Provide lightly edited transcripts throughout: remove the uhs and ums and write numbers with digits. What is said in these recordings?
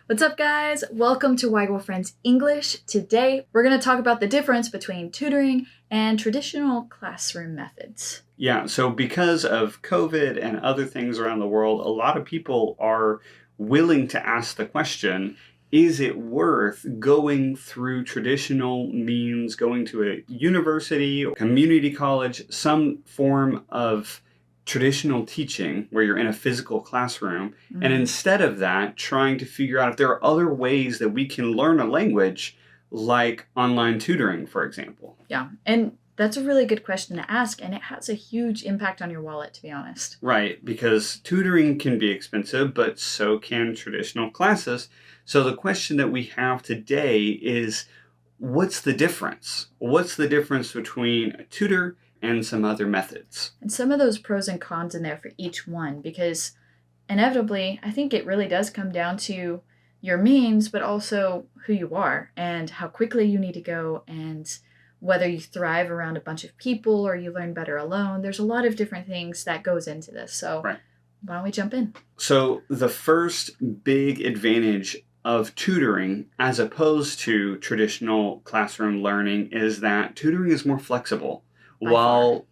What's up, guys? Welcome to Why Girlfriends English. Today, we're going to talk about the difference between tutoring and traditional classroom methods. Yeah, so because of COVID and other things around the world, a lot of people are willing to ask the question, is it worth going through traditional means, going to a university, community college, some form of traditional teaching where you're in a physical classroom, and instead of that, trying to figure out if there are other ways that we can learn a language, like online tutoring, for example. Yeah, and that's a really good question to ask, and it has a huge impact on your wallet, to be honest. Right, because tutoring can be expensive, but so can traditional classes. So the question that we have today is, what's the difference? What's the difference between a tutor and some other methods? And some of those pros and cons in there for each one, because inevitably, I think it really does come down to your means, but also who you are and how quickly you need to go and whether you thrive around a bunch of people or you learn better alone. There's a lot of different things that goes into this. So Right. Why don't we jump in? So the first big advantage of tutoring as opposed to traditional classroom learning is that tutoring is more flexible, while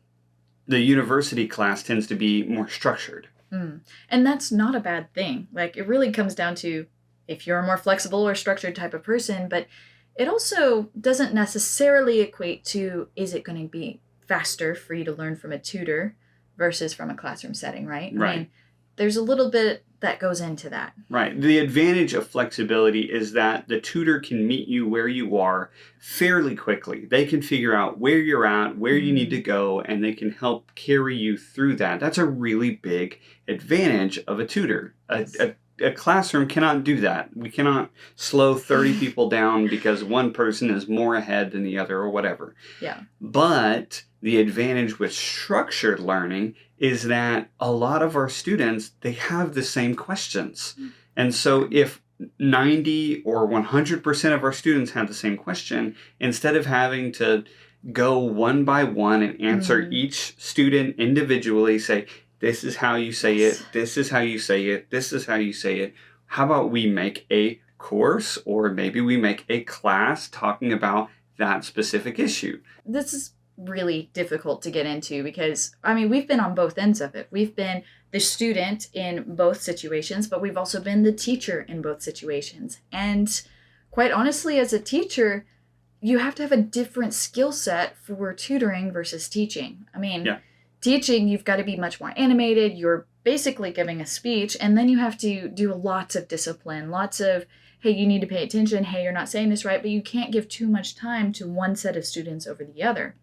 the university class tends to be more structured. And that's not a bad thing. Like, it really comes down to if you're a more flexible or structured type of person, but it also doesn't necessarily equate to, is it going to be faster for you to learn from a tutor versus from a classroom setting, right? Right. I mean, there's a little bit that goes into that. Right. The advantage of flexibility is that the tutor can meet you where you are fairly quickly. They can figure out where you're at, where you need to go, and they can help carry you through that. That's a really big advantage of a tutor. A classroom cannot do that. We cannot slow 30 people down because one person is more ahead than the other or whatever. Yeah. But the advantage with structured learning is that a lot of our students, they have the same questions. And so if 90 or 100% of our students have the same question, instead of having to go one by one and answer each student individually, say, this is how you say it, this is how you say it, this is how you say it. How about we make a course or maybe we make a class talking about that specific issue? This is really difficult to get into because, I mean, we've been on both ends of it. We've been the student in both situations, but we've also been the teacher in both situations. And quite honestly, as a teacher, you have to have a different skill set for tutoring versus teaching. I mean, teaching, you've got to be much more animated. You're basically giving a speech, and then you have to do lots of discipline, lots of, hey, you need to pay attention. Hey, you're not saying this right, but you can't give too much time to one set of students over the other.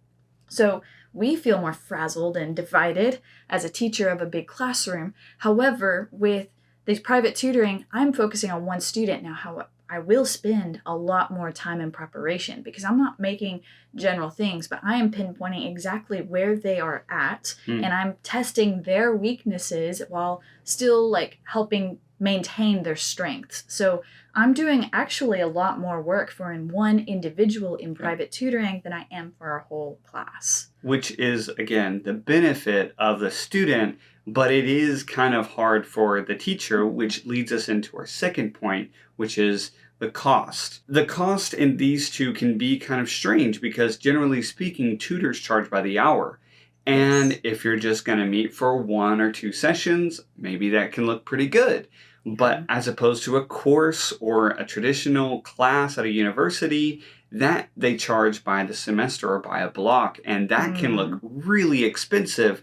So we feel more frazzled and divided as a teacher of a big classroom. However, with this private tutoring, I'm focusing on one student now. How I will spend a lot more time in preparation because I'm not making general things, but I am pinpointing exactly where they are at, and I'm testing their weaknesses while still like helping maintain their strengths. So I'm doing actually a lot more work for one individual in private tutoring than I am for a whole class. Which is, again, the benefit of the student, but it is kind of hard for the teacher, which leads us into our second point, which is the cost. The cost in these two can be kind of strange because generally speaking, tutors charge by the hour. And if you're just going to meet for 1 or 2 sessions, maybe that can look pretty good. But as opposed to a course or a traditional class at a university, that they charge by the semester or by a block. And that can look really expensive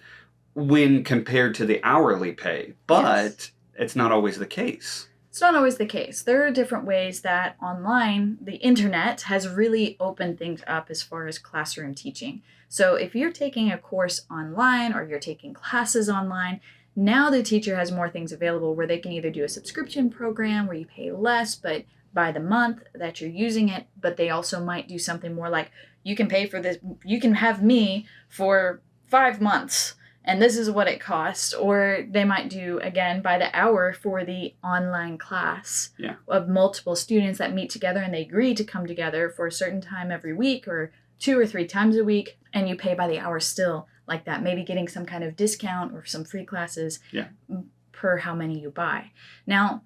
when compared to the hourly pay. But it's not always the case. It's not always the case. There are different ways that online, the internet, has really opened things up as far as classroom teaching. So if you're taking a course online or you're taking classes online, now the teacher has more things available where they can either do a subscription program where you pay less, but by the month that you're using it, but they also might do something more like, you can pay for this, you can have me for 5 months, and this is what it costs. Or they might do, again, by the hour for the online class of multiple students that meet together and they agree to come together for a certain time every week or 2 or 3 times a week, and you pay by the hour still like that, maybe getting some kind of discount or some free classes per how many you buy. Now,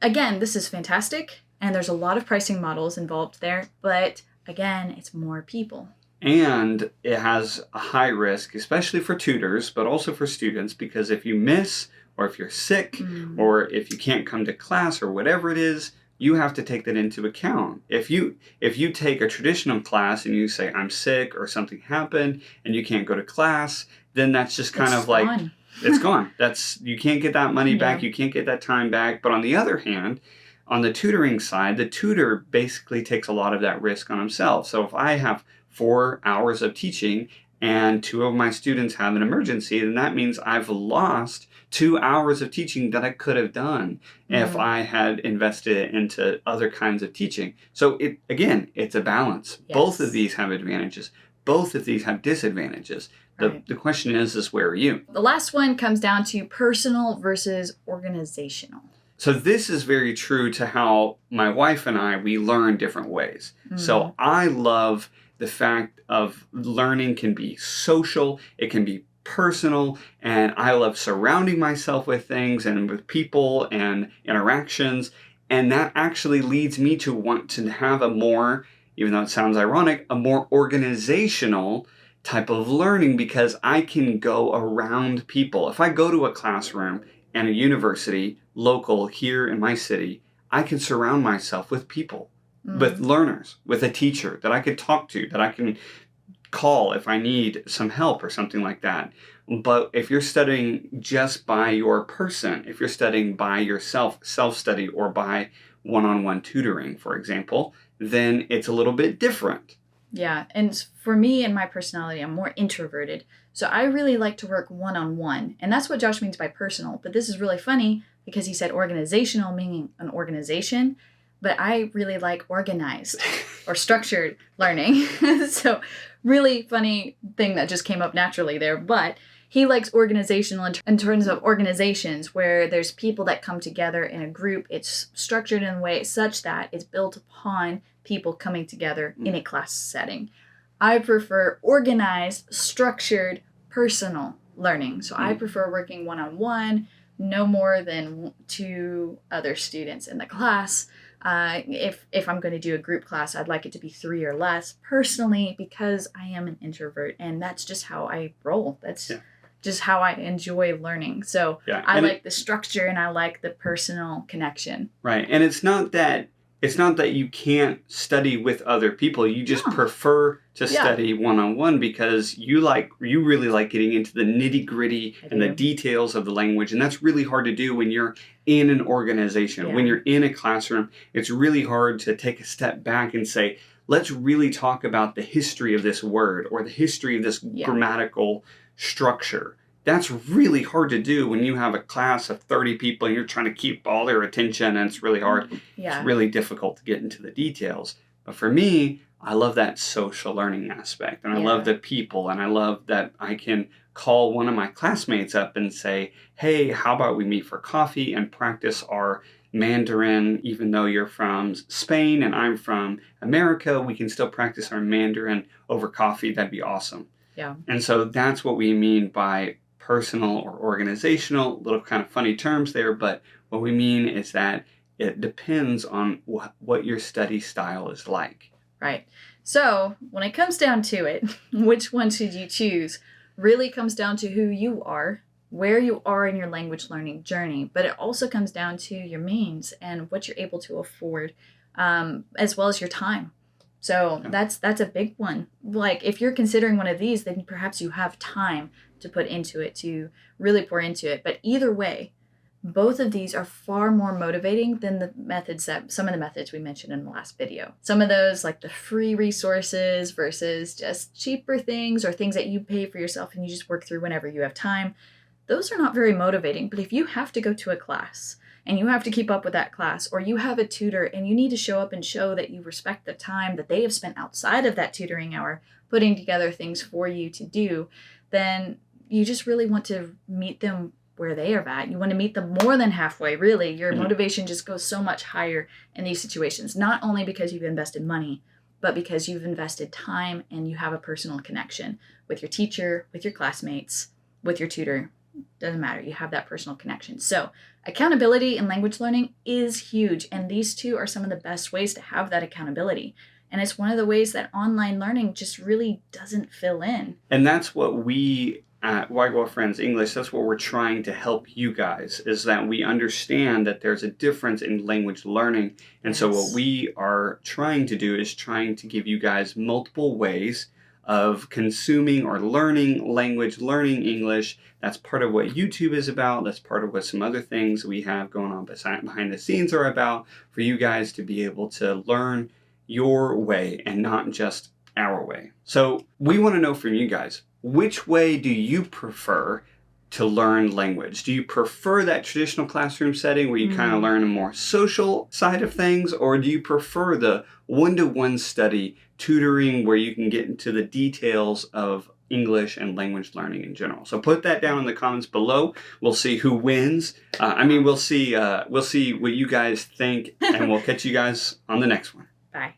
again, this is fantastic, and there's a lot of pricing models involved there, but again, it's more people. And it has a high risk, especially for tutors, but also for students, because if you miss, or if you're sick, or if you can't come to class, or whatever it is, you have to take that into account. If you take a traditional class and you say, I'm sick, or something happened, and you can't go to class, then that's just kind of like, gone. It's gone. You can't get that money back, you can't get that time back. But on the other hand, on the tutoring side, the tutor basically takes a lot of that risk on himself. So if I have 4 hours of teaching and 2 of my students have an emergency, then that means I've lost 2 hours of teaching that I could have done if I had invested it into other kinds of teaching. So it's a balance. Yes. Both of these have advantages. Both of these have disadvantages. The question is where are you? The last one comes down to personal versus organizational. So this is very true to how my wife and we learn different ways. So I love the fact of learning can be social, it can be personal, and I love surrounding myself with things and with people and interactions. And that actually leads me to want to have a more, even though it sounds ironic, a more organizational type of learning, because I can go around people. If I go to a classroom and a university local here in my city, I can surround myself with people, with learners, with a teacher that I could talk to, that I can call if I need some help or something like that. But if you're studying just by your person, if you're studying by yourself, self-study, or by one-on-one tutoring, for example, then it's a little bit different. Yeah, and for me and my personality, I'm more introverted. So I really like to work one-on-one. And that's what Josh means by personal. But this is really funny because he said organizational, meaning an organization. But I really like organized or structured learning. So really funny thing that just came up naturally there. But he likes organizational in terms of organizations where there's people that come together in a group. It's structured in a way such that it's built upon people coming together in a class setting. I prefer organized, structured, personal learning. So I prefer working one-on-one, no more than 2 other students in the class. If I'm going to do a group class, I'd like it to be 3 or less personally, because I am an introvert and that's just how I roll. That's just how I enjoy learning. So I like the structure and I like the personal connection. Right. And it's not that you can't study with other people. You just prefer to study one-on-one because you really like getting into the nitty-gritty and the details of the language. And that's really hard to do when you're in an organization. Yeah. When you're in a classroom, it's really hard to take a step back and say, let's really talk about the history of this word or the history of this grammatical structure. That's really hard to do when you have a class of 30 people and you're trying to keep all their attention, and it's really hard. Yeah. It's really difficult to get into the details. But for me, I love that social learning aspect, and I love the people, and I love that I can call one of my classmates up and say, hey, how about we meet for coffee and practice our Mandarin? Even though you're from Spain and I'm from America, we can still practice our Mandarin over coffee. That'd be awesome. Yeah. And so that's what we mean by personal or organizational. Little kind of funny terms there, but what we mean is that it depends on what your study style is like. Right. So when it comes down to it, which one should you choose really comes down to who you are, where you are in your language learning journey, but it also comes down to your means and what you're able to afford, as well as your time. So that's a big one. Like if you're considering one of these, then perhaps you have time to put into it, to really pour into it. But either way, both of these are far more motivating than some of the methods we mentioned in the last video. Some of those, like the free resources versus just cheaper things or things that you pay for yourself and you just work through whenever you have time, those are not very motivating. But if you have to go to a class and you have to keep up with that class, or you have a tutor and you need to show up and show that you respect the time that they have spent outside of that tutoring hour putting together things for you to do, then you just really want to meet them where they are at. You want to meet them more than halfway, really. Your motivation just goes so much higher in these situations, not only because you've invested money, but because you've invested time and you have a personal connection with your teacher, with your classmates, with your tutor. Doesn't matter. You have that personal connection. So Accountability in language learning is huge, and these two are some of the best ways to have that accountability. And it's one of the ways that online learning just really doesn't fill in. And that's what we at White Girl Friends English, that's what we're trying to help you guys, is that we understand that there's a difference in language learning. And so what we are trying to do is trying to give you guys multiple ways of consuming or learning language, learning English. That's part of what YouTube is about. That's part of what some other things we have going on behind the scenes are about, for you guys to be able to learn your way and not just our way. So we want to know from you guys, which way do you prefer to learn language? Do you prefer that traditional classroom setting where you kind of learn a more social side of things, or do you prefer the one-to-one study tutoring where you can get into the details of English and language learning in general? So put that down in the comments below. We'll see who wins. We'll see what you guys think, and we'll catch you guys on the next one. Bye.